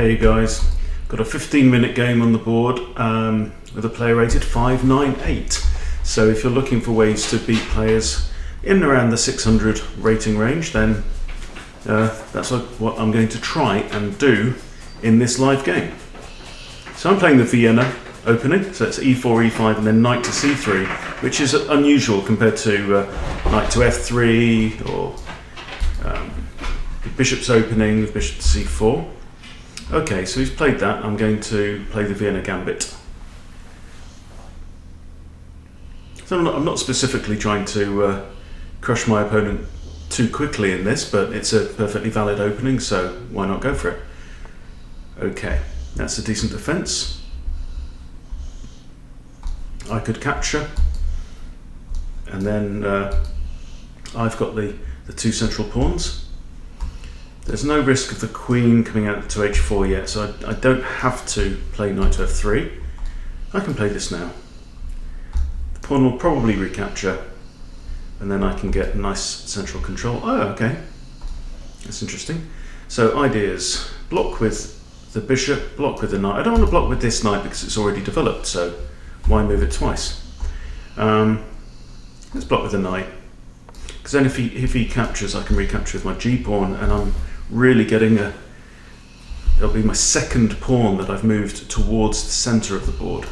Hey guys, got a 15-minute game on the board with a player rated 598. So if you're looking for ways to beat players in and around the 600 rating range, then that's what I'm going to try and do in this live game. So I'm playing the Vienna opening, so it's e4, e5 and then knight to c3, which is unusual compared to knight to f3 or the bishop's opening with bishop to c4. Okay, so he's played that. I'm going to play the Vienna gambit. So I'm not specifically trying to crush my opponent too quickly in this, but it's a perfectly valid opening, so why not go for it? Okay, that's a decent defense. I could capture, and then I've got the two central pawns. There's no risk of the queen coming out to h4 yet, so I don't have to play knight to f3. I can play this now. The pawn will probably recapture, and then I can get nice central control. Oh, okay. That's interesting. So ideas. Block with the bishop, block with the knight. I don't want to block with this knight because it's already developed, so why move it twice? Let's block with the knight. Because then if he captures, I can recapture with my g-pawn, and I'm really getting it'll be my second pawn that I've moved towards the center of the board,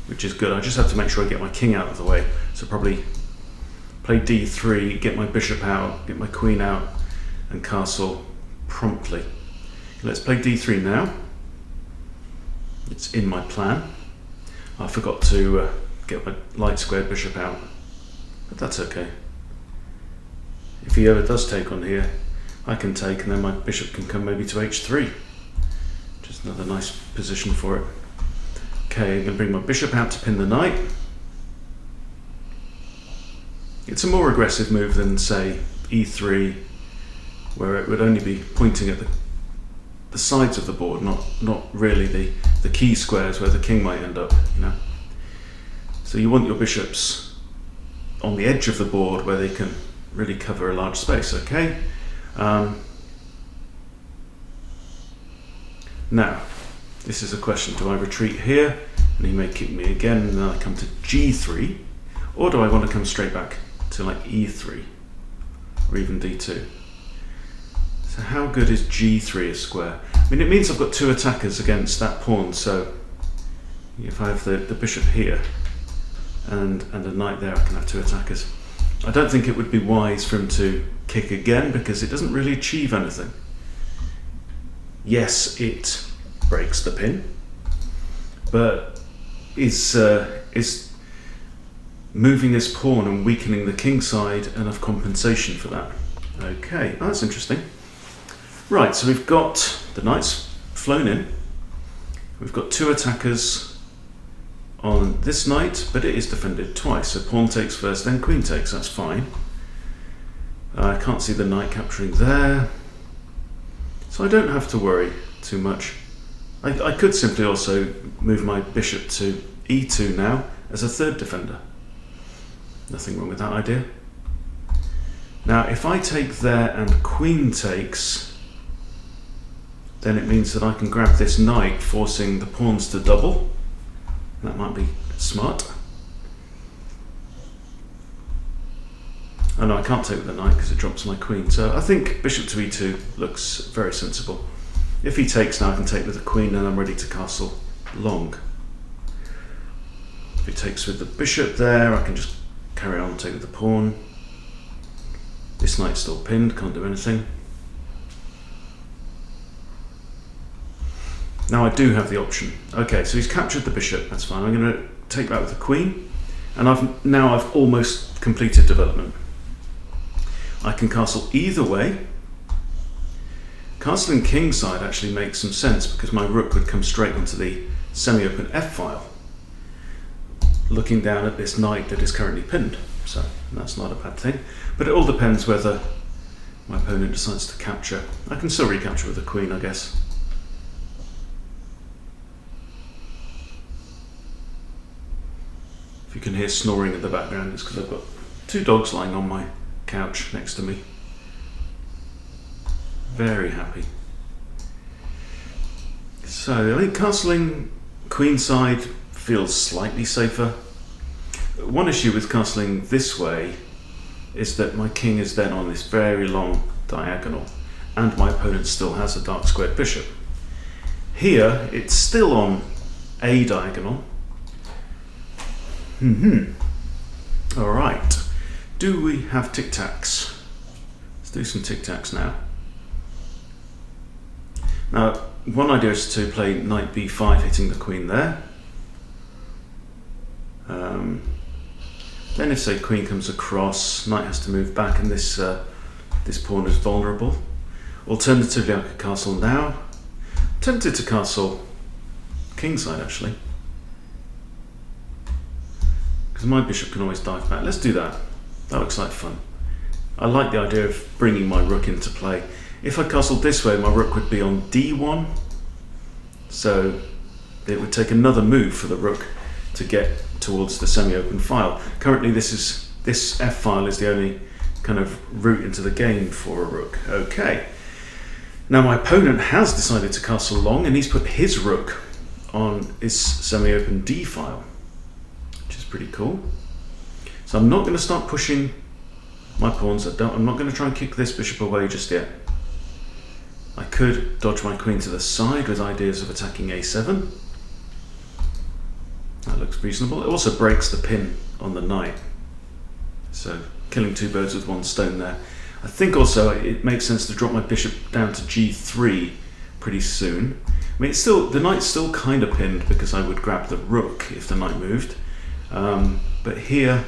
which is good. I just have to make sure I get my king out of the way. So probably play d3, get my bishop out, get my queen out, and castle promptly. Let's play d3 now. It's in my plan. I forgot to get my light squared bishop out, but that's okay. If he ever does take on here, I can take, and then my bishop can come maybe to h3. Just another nice position for it. Okay, I'm going to bring my bishop out to pin the knight. It's a more aggressive move than, say, e3, where it would only be pointing at the sides of the board, not really the key squares where the king might end up, you know. So you want your bishops on the edge of the board where they can really cover a large space. Okay. Now, this is a question. Do I retreat here and he may kick me again and then I come to g3, or do I want to come straight back to like e3 or even d2? So how good is g3 as square? I mean, it means I've got two attackers against that pawn, so if I have the bishop here and a knight there, I can have two attackers. I don't think it would be wise for him to kick again because it doesn't really achieve anything. Yes, it breaks the pin, but is moving this pawn and weakening the king side enough compensation for that? Okay, that's interesting. Right, so we've got the knights flown in. We've got two attackers on this knight, but it is defended twice. So pawn takes first, then queen takes. That's fine. I can't see the knight capturing there, so I don't have to worry too much. I could simply also move my bishop to e2 now as a third defender. Nothing wrong with that idea. Now, if I take there and queen takes, then it means that I can grab this knight, forcing the pawns to double. That might be smart. Oh no, I can't take with the knight because it drops my queen. So I think bishop to e2 looks very sensible. If he takes now, I can take with the queen and I'm ready to castle long. If he takes with the bishop there, I can just carry on, take with the pawn. This knight's still pinned, can't do anything. Now I do have the option. Okay, so he's captured the bishop, that's fine. I'm going to take that with the queen, and I've almost completed development. I can castle either way. Castling kingside actually makes some sense because my rook would come straight onto the semi-open f-file, looking down at this knight that is currently pinned. So that's not a bad thing. But it all depends whether my opponent decides to capture. I can still recapture with the queen, I guess. If you can hear snoring in the background, it's because I've got two dogs lying on my couch next to me. Very happy. So I think castling queenside feels slightly safer. One issue with castling this way is that my king is then on this very long diagonal and my opponent still has a dark squared bishop. Here it's still on a diagonal. Alright, do we have tic-tacs? Let's do some tic-tacs now. Now, one idea is to play knight b5, hitting the queen there. Then if, say, queen comes across, knight has to move back and this pawn is vulnerable. Alternatively, I could castle now. I'm tempted to castle kingside, actually. Because my bishop can always dive back. Let's do that. That looks like fun. I like the idea of bringing my rook into play. If I castled this way, my rook would be on d1. So it would take another move for the rook to get towards the semi-open file. Currently this f file is the only kind of route into the game for a rook. Okay. Now my opponent has decided to castle long and he's put his rook on his semi-open d file, which is pretty cool. So I'm not going to start pushing my pawns. I'm not going to try and kick this bishop away just yet. I could dodge my queen to the side with ideas of attacking a7. That looks reasonable. It also breaks the pin on the knight. So killing two birds with one stone there. I think also it makes sense to drop my bishop down to g3 pretty soon. I mean, the knight's still kind of pinned because I would grab the rook if the knight moved. But here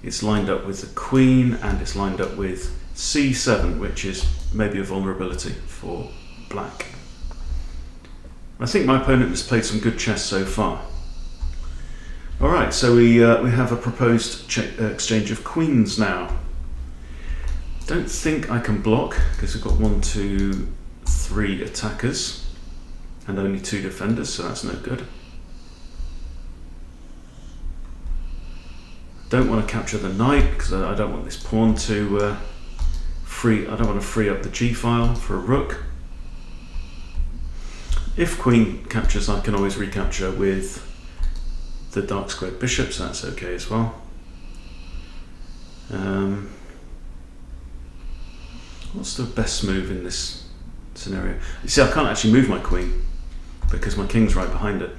it's lined up with the queen and it's lined up with c7, which is maybe a vulnerability for black. I think my opponent has played some good chess so far. Alright, so we have a proposed exchange of queens now. Don't think I can block because we've got 1, 2, 3 attackers and only 2 defenders, so that's no good. Don't want to capture the knight because I don't want this pawn to I don't want to free up the g file for a rook. If queen captures, I can always recapture with the dark squared bishop, so that's okay as well. What's the best move in this scenario? You see, I can't actually move my queen because my king's right behind it.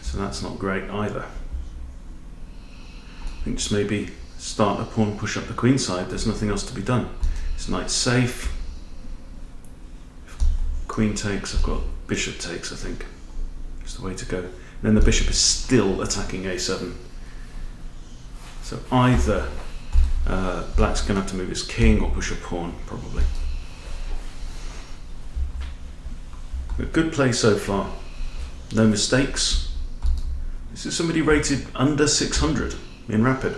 So that's not great either. I think just maybe start a pawn, push up the queen side. There's nothing else to be done. This knight's safe. If queen takes, I've got bishop takes, I think. It's the way to go. And then the bishop is still attacking a7. So either black's going to have to move his king or push a pawn, probably. A good play so far. No mistakes. This is somebody rated under 600 in Rapid.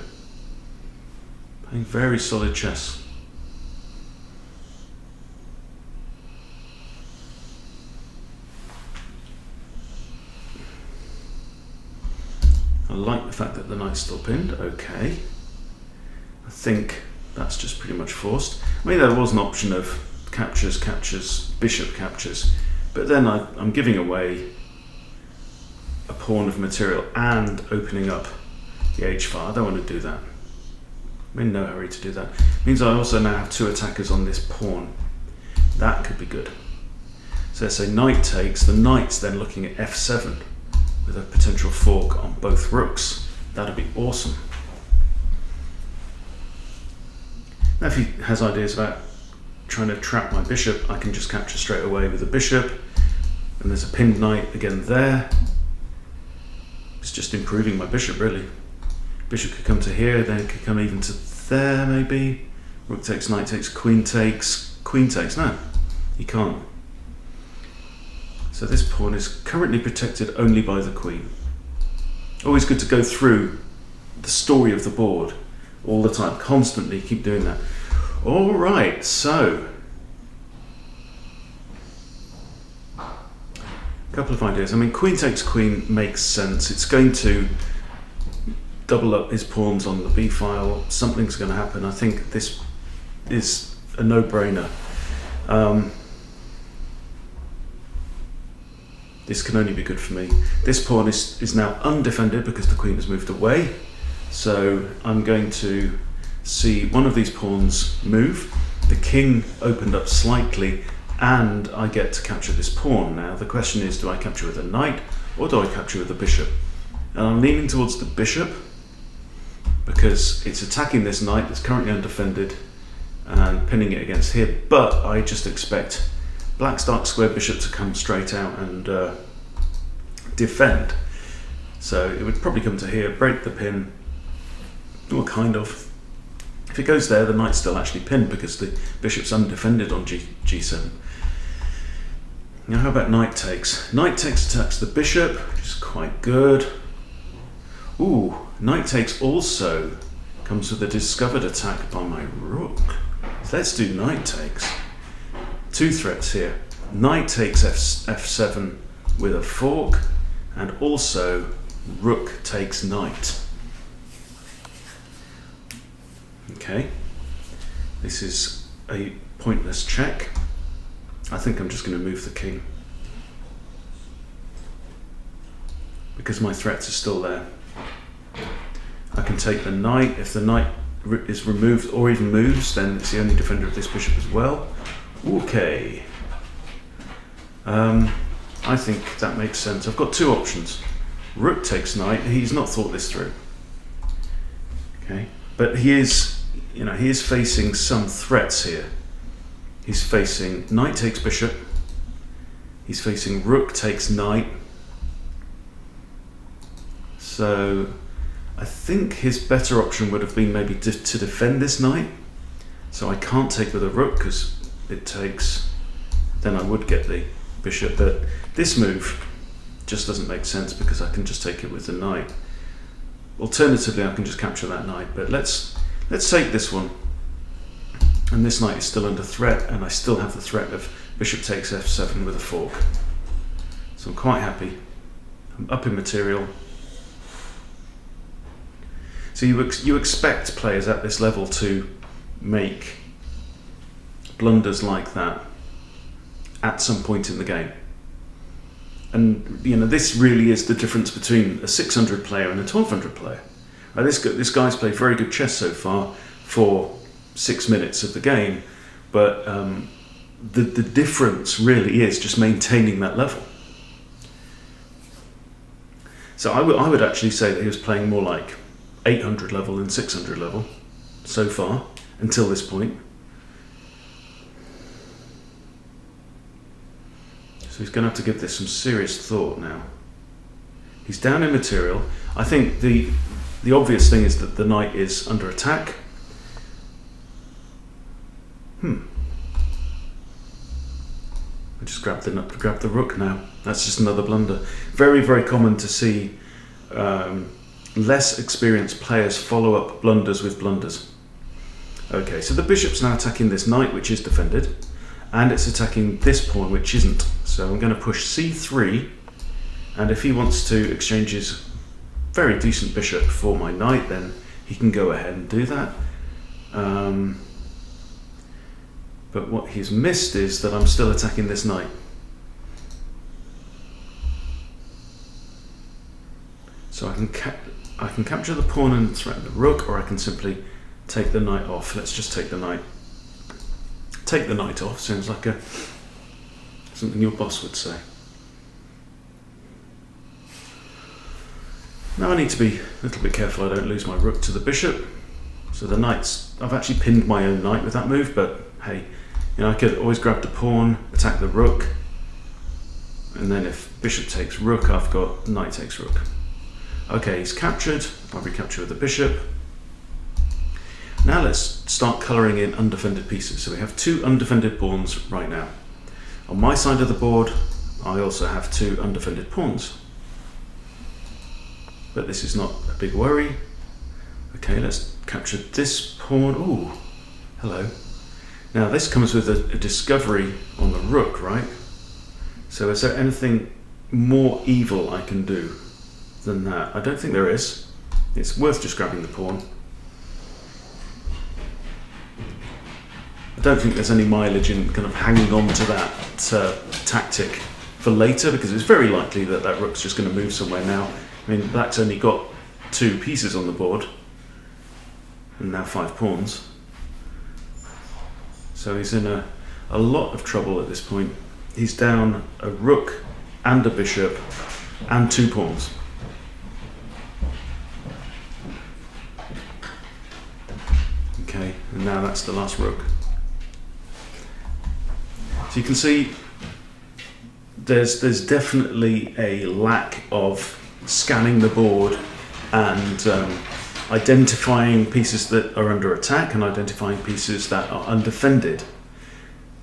Playing very solid chess. I like the fact that the knight's still pinned. Okay. I think that's just pretty much forced. I mean, there was an option of captures, bishop captures, but then I'm giving away a pawn of material and opening up the h file. I don't want to do that. I'm in no hurry to do that. It means I also now have 2 attackers on this pawn. That could be good. So let's say knight takes. The knight's then looking at f7 with a potential fork on both rooks. That'd be awesome. Now if he has ideas about trying to trap my bishop, I can just capture straight away with the bishop. And there's a pinned knight again there. It's just improving my bishop, really. Bishop could come to here, then it could come even to there, maybe. Rook takes, knight takes, queen takes, queen takes. No, he can't. So this pawn is currently protected only by the queen. Always good to go through the story of the board all the time, constantly keep doing that. All right, so a couple of ideas. I mean, queen takes queen makes sense. It's going to double up his pawns on the b file. Something's going to happen. I think this is a no-brainer. this can only be good for me. This pawn is now undefended because the queen has moved away. So I'm going to see one of these pawns move. The king opened up slightly, and I get to capture this pawn. Now the question is, do I capture with a knight or do I capture with a bishop? And I'm leaning towards the bishop because it's attacking this knight that's currently undefended and pinning it against here, but I just expect black's dark square bishop to come straight out and defend. So it would probably come to here, break the pin, or kind of. If it goes there, the knight's still actually pinned because the bishop's undefended on G7. Now how about knight takes? Knight takes attacks the bishop, which is quite good. Ooh, knight takes also comes with a discovered attack by my rook. So let's do knight takes. Two threats here. Knight takes f7 with a fork, and also rook takes knight. Okay, this is a pointless check. I think I'm just going to move the king because my threats are still there. I can take the knight. If the knight is removed or even moves, then it's the only defender of this bishop as well. Okay, I think that makes sense. I've got two options. Rook takes knight. He's not thought this through. Okay, but he is, he is facing some threats here. He's facing knight takes bishop. He's facing rook takes knight. So I think his better option would have been maybe to defend this knight. So I can't take with a rook because it takes, then I would get the bishop, but this move just doesn't make sense because I can just take it with the knight. Alternatively, I can just capture that knight, but let's take this one. And this knight is still under threat, and I still have the threat of bishop takes f7 with a fork. So I'm quite happy. I'm up in material. So you expect players at this level to make blunders like that at some point in the game. And this really is the difference between a 600 player and a 1200 player. This guy's played very good chess so far for 6 minutes of the game, but the difference really is just maintaining that level. So I would actually say that he was playing more like 800 level than 600 level so far until this point. So he's going to have to give this some serious thought now. He's down in material. I think the obvious thing is that the knight is under attack. I just grabbed the rook now. That's just another blunder. Very, very common to see less experienced players follow up blunders with blunders. Okay, so the bishop's now attacking this knight, which is defended, and it's attacking this pawn, which isn't. So I'm going to push c3, and if he wants to exchange his very decent bishop for my knight, then he can go ahead and do that. But what he's missed is that I'm still attacking this knight. So I can capture the pawn and threaten the rook, or I can simply take the knight off. Let's just take the knight. Take the knight off sounds like something your boss would say. Now I need to be a little bit careful I don't lose my rook to the bishop. So the knight's, I've actually pinned my own knight with that move, but hey, I could always grab the pawn, attack the rook, and then if bishop takes rook, I've got knight takes rook. Okay, he's captured. I'll recapture with the bishop. Now let's start colouring in undefended pieces. So we have two undefended pawns right now. On my side of the board, I also have two undefended pawns. But this is not a big worry. Okay, let's capture this pawn. Ooh, hello. Now this comes with a discovery on the rook, right? So is there anything more evil I can do than that? I don't think there is. It's worth just grabbing the pawn. I don't think there's any mileage in kind of hanging on to that tactic for later, because it's very likely that that rook's just going to move somewhere now. I mean, black's only got 2 pieces on the board, and now 5 pawns. So he's in a lot of trouble at this point. He's down a rook and a bishop and 2 pawns. Okay, and now that's the last rook. So you can see there's definitely a lack of scanning the board and identifying pieces that are under attack and identifying pieces that are undefended.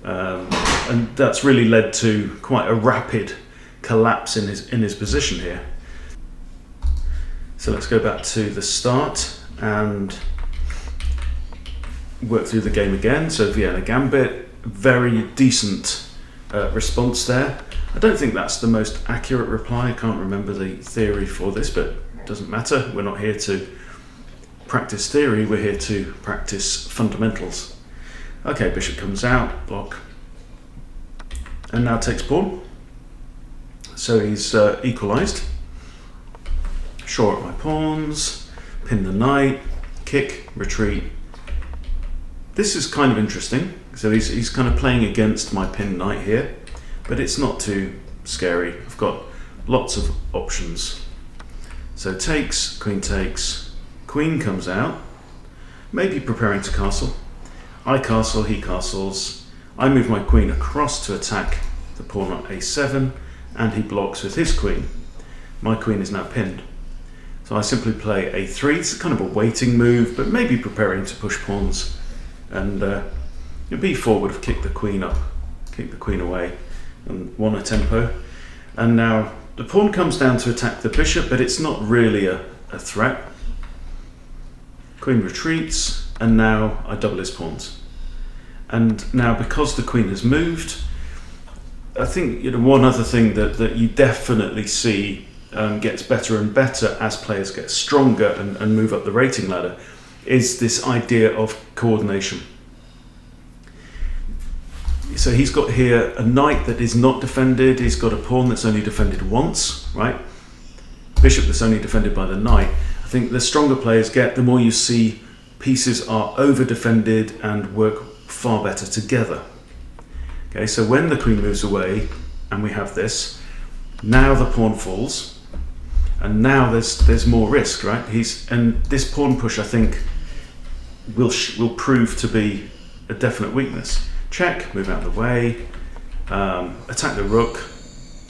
And that's really led to quite a rapid collapse in his position here. So let's go back to the start and work through the game again. So Vienna Gambit, very decent response there. I don't think that's the most accurate reply. I can't remember the theory for this, but it doesn't matter. We're not here to practice theory, we're here to practice fundamentals. Okay, bishop comes out, block, and now takes pawn. So he's equalised. Shore up my pawns, pin the knight, kick, retreat. This is kind of interesting. So he's kind of playing against my pinned knight here, but it's not too scary. I've got lots of options. So takes, queen comes out, maybe preparing to castle. I castle, he castles. I move my queen across to attack the pawn on a7, and he blocks with his queen. My queen is now pinned. So I simply play a3. It's kind of a waiting move, but maybe preparing to push pawns. And b4 would have kicked the queen up, kicked the queen away, and won a tempo. And now the pawn comes down to attack the bishop, but it's not really a threat. Queen retreats, and now I double his pawns. And now because the queen has moved, I think one other thing that you definitely see gets better and better as players get stronger and move up the rating ladder is this idea of coordination. So he's got here a knight that is not defended, he's got a pawn that's only defended once, right? Bishop that's only defended by the knight. I think the stronger players get, the more you see pieces are over defended and work far better together. Okay, so when the queen moves away and we have this, now the pawn falls, and now there's more risk, right? And this pawn push, I think, will prove to be a definite weakness. Check, move out of the way, attack the rook,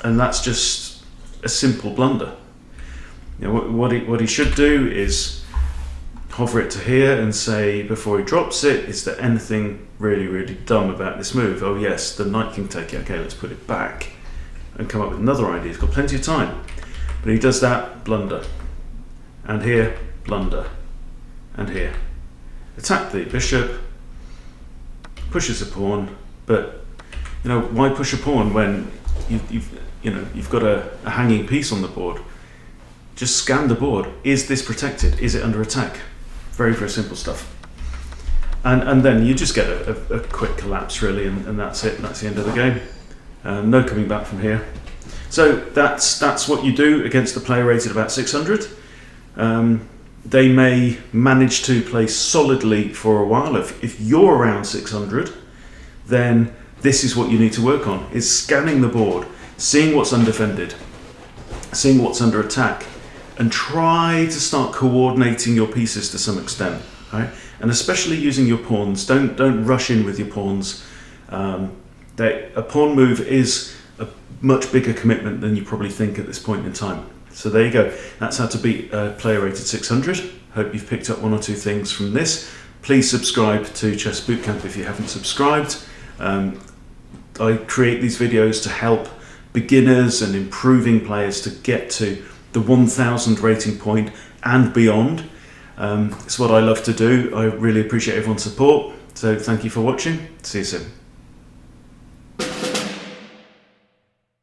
and that's just a simple blunder. What he should do is hover it to here and say, before he drops it, is there anything really dumb about this move? Oh yes, the knight can take it. Okay, let's put it back and come up with another idea. He's got plenty of time. But he does that, blunder. And here, blunder. And here. Attack the bishop, pushes a pawn, but why push a pawn when you've got a hanging piece on the board? Just scan the board. Is this protected? Is it under attack? Very simple stuff. And then you just get a quick collapse really, and that's it. That's the end of the game. No coming back from here. So that's what you do against a player rated about 600. They may manage to play solidly for a while. If you're around 600, then this is what you need to work on, is scanning the board, seeing what's undefended, seeing what's under attack, and try to start coordinating your pieces to some extent, right? And especially using your pawns. Don't rush in with your pawns. A pawn move is a much bigger commitment than you probably think at this point in time. So there you go. That's how to beat a player rated 600. Hope you've picked up 1 or 2 things from this. Please subscribe to Chess Bootcamp if you haven't subscribed. I create these videos to help beginners and improving players to get to the 1000 rating point and beyond. It's what I love to do. I really appreciate everyone's support. So thank you for watching. See you soon.